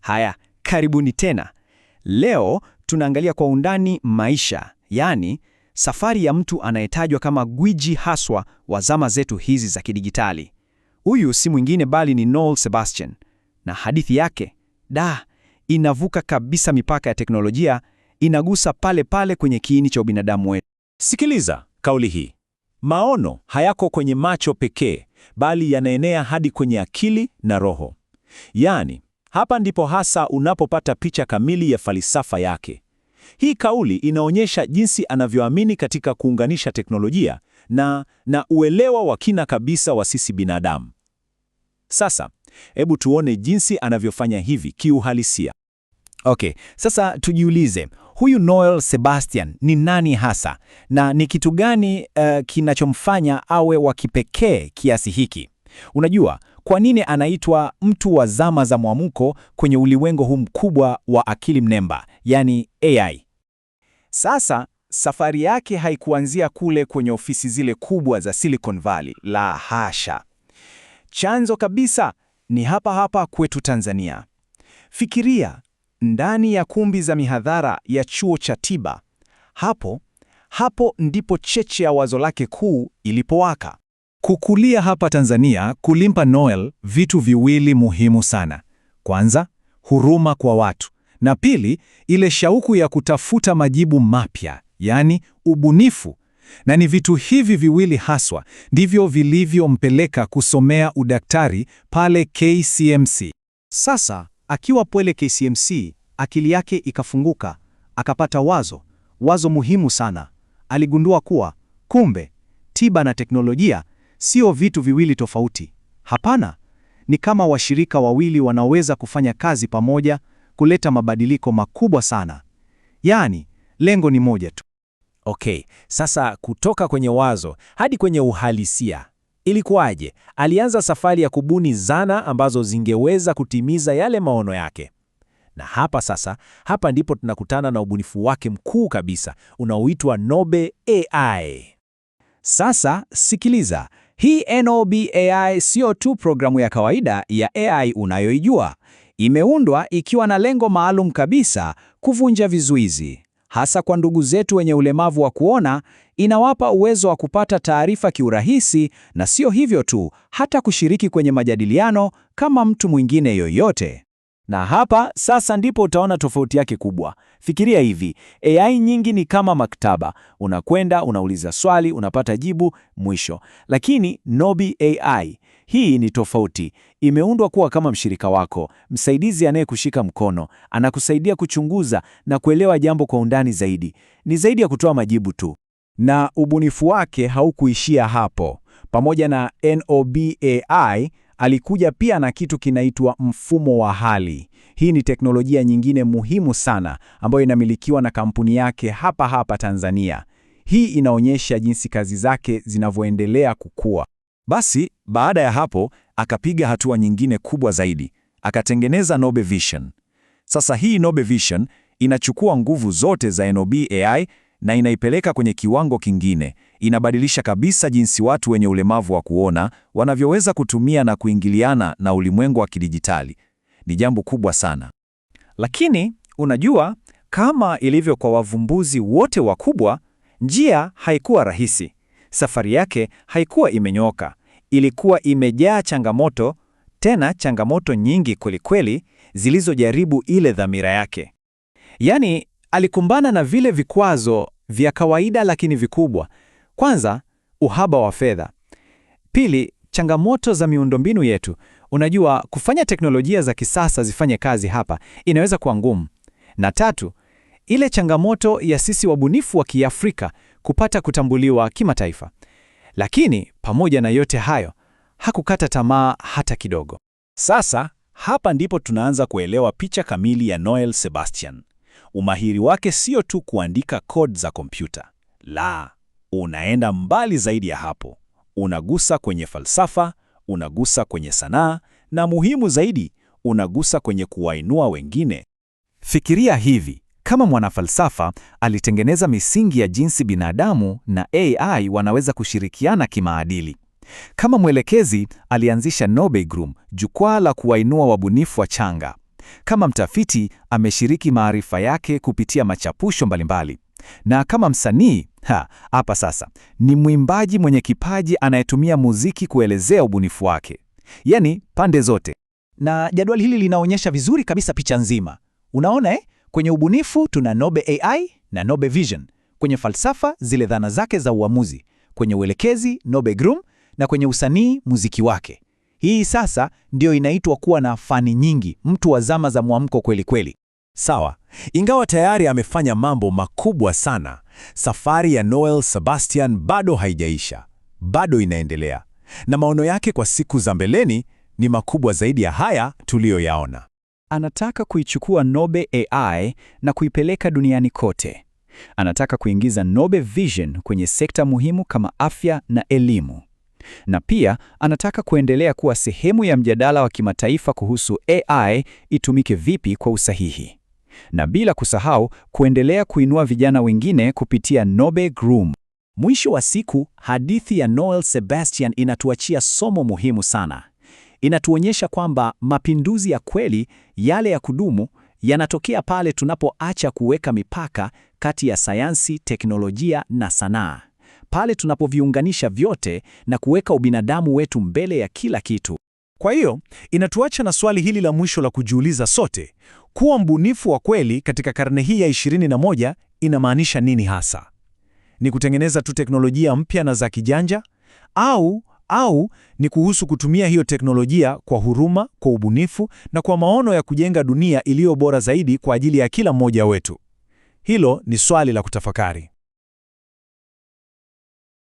Haya, karibuni tena. Leo tunaangalia kwa undani maisha, yaani safari ya mtu anayetajwa kama gwiji haswa wa zama zetu hizi za kidigitali. Huyu si mwingine bali ni Noel Sebastian. Na hadithi yake, inavuka kabisa mipaka ya teknolojia, inagusa pale pale kwenye kiini cha ubinadamu wetu. Sikiliza kauli hii. Maono hayako kwenye macho pekee, bali yanaenea hadi kwenye akili na roho. Yaani, hapa ndipo hasa unapopata picha kamili ya falsafa yake. Hii kauli inaonyesha jinsi anavyoamini katika kuunganisha teknolojia na uelewa wa kina kabisa wa sisi binadamu. Sasa, hebu tuone jinsi anavyofanya hivi kiuhalisia. Okay, sasa tujiulize, huyu Noel Sebastian ni nani hasa na ni kitu gani kinachomfanya awe wa kipekee kiasi hiki? Unajua, kwa nini anaitwa mtu wa zama za mwamuko kwenye ulimwengu huu mkubwa wa akili mnemba, yani AI? Sasa, safari yake haikuanzia kule kwenye ofisi zile kubwa za Silicon Valley, la hasha. Chanzo kabisa ni hapa hapa kwetu Tanzania. Fikiria, ndani ya kumbi za mihadhara ya chuo cha tiba. Hapo ndipo cheche ya wazo lake kuu ilipowaka. Kukulia hapa Tanzania kulimpa Noel vitu viwili muhimu sana. Kwanza, huruma kwa watu, na pili, ile shauku ya kutafuta majibu mapya, yani ubunifu. Na ni vitu hivi viwili haswa ndivyo vilivyompeleka kusomea udaktari pale KCMC. Sasa, akiwa pale KCMC, akili yake ikafunguka, akapata wazo muhimu sana. Aligundua kuwa, kumbe, tiba na teknolojia sio vitu viwili tofauti. Hapana, ni kama washirika wawili wanaweza kufanya kazi pamoja kuleta mabadiliko makubwa sana. Yaani, lengo ni moja tu. Okay, sasa kutoka kwenye wazo hadi kwenye uhalisia. Ilikuwaje? Alianza safari ya kubuni zana ambazo zingeweza kutimiza yale maono yake. Na hapa ndipo tunakutana na ubunifu wake mkuu kabisa, unaoitwa Nobe AI. Sasa sikiliza, hii Nobe AI sio tu programu ya kawaida ya AI unayoijua. Imeundwa ikiwa na lengo maalum kabisa, kuvunja vizuizi. Hasa kwa ndugu zetu wenye ulemavu wa kuona, inawapa uwezo wa kupata taarifa kiurahisi, na sio hivyo tu, hata kushiriki kwenye majadiliano kama mtu mwingine yoyote. Na hapa sasa ndipo utaona tofauti yake kubwa. Fikiria hivi, AI nyingi ni kama maktaba. Unakwenda, unauliza swali, unapata jibu, mwisho. Lakini Nobe AI, hii ni tofauti. Imeundwa kuwa kama mshirika wako, msaidizi anayekushika mkono, anakusaidia kuchunguza na kuelewa jambo kwa undani zaidi. Ni zaidi ya kutoa majibu tu. Na ubunifu wake haukuishia hapo. Pamoja na Nobe AI, alikuja pia na kitu kinaitwa mfumo wa hali. Hii ni teknolojia nyingine muhimu sana ambayo inamilikiwa na kampuni yake hapa Tanzania. Hii inaonyesha jinsi kazi zake zinavyoendelea kukua. Basi, baada ya hapo, akapiga hatua nyingine kubwa zaidi. Akatengeneza Nobe Vision. Sasa hii Nobe Vision inachukua nguvu zote za Nobe AI na inaipeleka kwenye kiwango kingine. Inabadilisha kabisa jinsi watu wenye ulemavu wa kuona wanavyoweza kutumia na kuingiliana na ulimwengu wa kidijitali. Ni jambo kubwa sana. Lakini, unajua, kama ilivyo kwa wavumbuzi wote wakubwa, njia haikuwa rahisi. Safari yake haikuwa imenyooka. Ilikuwa imejaa changamoto, tena changamoto nyingi kwelikweli, zilizojaribu ile dhamira yake. Yaani, alikumbana na vile vikwazo vya kawaida lakini vikubwa. Kwanza, uhaba wa fedha. Pili, changamoto za miundombinu yetu. Unajua, kufanya teknolojia za kisasa zifanye kazi hapa inaweza kuwa ngumu. Na tatu, ile changamoto ya sisi wabunifu wa Kiafrika kupata kutambuliwa kimataifa. Lakini, pamoja na yote hayo, hakukata tamaa hata kidogo. Sasa, hapa ndipo tunaanza kuelewa picha kamili ya Noel Sebastian. Umahiri wake sio tu kuandika code za kompyuta. La, unaenda mbali zaidi ya hapo. Unagusa kwenye falsafa, unagusa kwenye sanaa, na muhimu zaidi, unagusa kwenye kuwainua wengine. Fikiria hivi, kama mwanafalsafa alitengeneza misingi ya jinsi binadamu na AI wanaweza kushirikiana kimaadili. Kama mwelekezi alianzisha Nobe Group, jukwaa la kuwainua wabunifu wachanga. Kama mtafiti, ameshiriki maarifa yake kupitia machapusho mbalimbali. Na kama msanii, hapa sasa, ni mwimbaji mwenye kipaji anayetumia muziki kuelezea ubunifu wake. Yaani, pande zote. Na jadwali hili linaonyesha vizuri kabisa picha nzima. Unaona Kwenye ubunifu tuna Nobe AI na Nobe Vision. Kwenye falsafa zile dhana zake za uamuzi. Kwenye uelekezi Nobe Groom na kwenye usanii muziki wake. Hii sasa ndio inaitwa kuwa na fani nyingi, mtu wa zama za mwamko kweli kweli. Sawa. Ingawa tayari amefanya mambo makubwa sana, safari ya Noel Sebastian bado haijaisha. Bado inaendelea. Na maono yake kwa siku za mbeleni ni makubwa zaidi ya haya tuliyoyaona. Anataka kuichukua Nobe AI na kuipeleka duniani kote. Anataka kuingiza Nobe Vision kwenye sekta muhimu kama afya na elimu. Na pia anataka kuendelea kuwa sehemu ya mjadala wa kimataifa kuhusu AI itumike vipi kwa usahihi. Na bila kusahau kuendelea kuinua vijana wengine kupitia Nobe Groom. Mwisho wa siku, hadithi ya Noel Sebastian inatuachia somo muhimu sana. Inatuonyesha kwamba mapinduzi ya kweli, yale ya kudumu, yanatokea pale tunapoacha kuweka mipaka kati ya sayansi, teknolojia na sanaa. Pale tunapoviunganisha vyote na kuweka ubinadamu wetu mbele ya kila kitu. Kwa hiyo, inatuacha na swali hili la mwisho la kujiuliza sote. Kuwa mbunifu wa kweli katika karne hii ya 21 inamaanisha nini hasa? Ni kutengeneza tu teknolojia mpya na za kijanja? Au ni kuhusu kutumia hiyo teknolojia kwa huruma, kwa ubunifu na kwa maono ya kujenga dunia iliyo bora zaidi kwa ajili ya kila mmoja wetu? Hilo ni swali la kutafakari.